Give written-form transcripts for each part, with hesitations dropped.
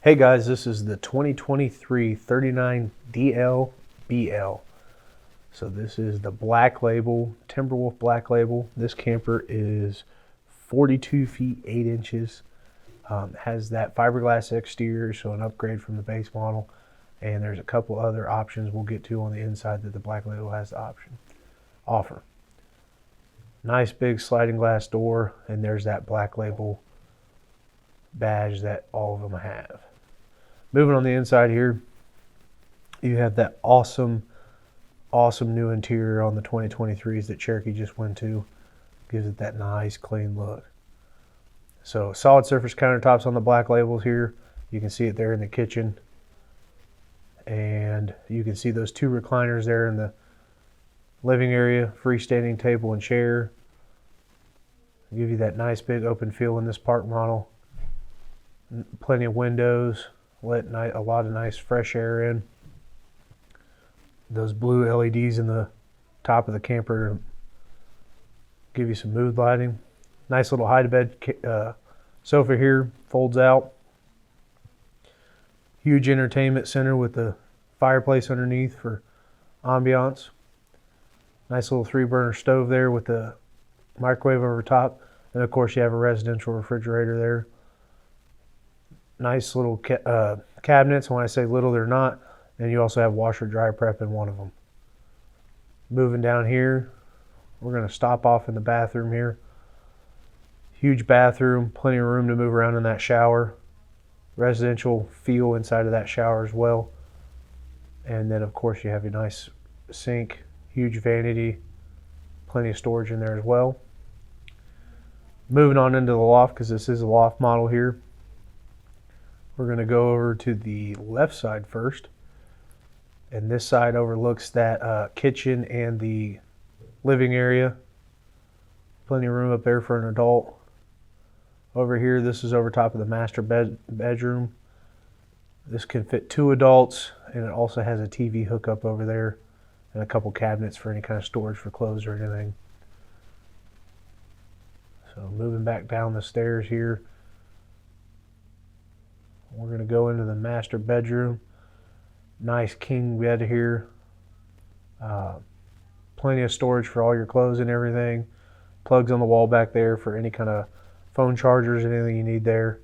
Hey guys, this is the 2023 39DL BL. So this is the black label, Timberwolf black label. This camper is 42 feet 8 inches. Has that fiberglass exterior, so an upgrade from the base model. And there's a couple other options we'll get to on the inside that the black label has the offer. Nice big sliding glass door, and there's that black label badge that all of them have. Moving on the inside here, you have that awesome new interior on the 2023s that Cherokee just went to. Gives it that nice clean look. So solid surface countertops on the black labels here. You can see it there in the kitchen. And you can see those two recliners there in the living area, freestanding table and chair. Give you that nice big open feel in this park model. Plenty of windows, let a lot of nice fresh air in. Those blue LEDs in the top of the camper give you some mood lighting. Nice little hide-to-bed sofa here, folds out. Huge entertainment center with the fireplace underneath for ambiance. Nice little 3-burner stove there with the microwave over top. And of course you have a residential refrigerator there. Nice little cabinets. When I say little, they're not. And you also have washer dry prep in one of them. Moving down here, we're going to stop off in the bathroom here. Huge bathroom, plenty of room to move around in that shower. Residential feel inside of that shower as well. And then of course you have your nice sink, huge vanity, plenty of storage in there as well. Moving on into the loft, because this is a loft model here. We're going to go over to the left side first. And this side overlooks that kitchen and the living area. Plenty of room up there for an adult. Over here, this is over top of the master bedroom. This can fit 2 adults, and it also has a TV hookup over there and a couple cabinets for any kind of storage for clothes or anything. So moving back down the stairs here, we're going to go into the master bedroom. Nice king bed here. Plenty of storage for all your clothes and everything. Plugs on the wall back there for any kind of phone chargers, anything you need there.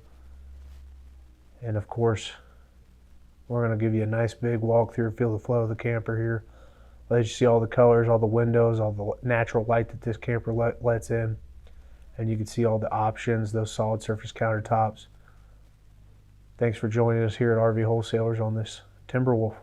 And of course, we're going to give you a nice big walkthrough, feel the flow of the camper here. Let you see all the colors, all the windows, all the natural light that this camper lets in. And you can see all the options, those solid surface countertops. Thanks for joining us here at RV Wholesalers on this Timberwolf.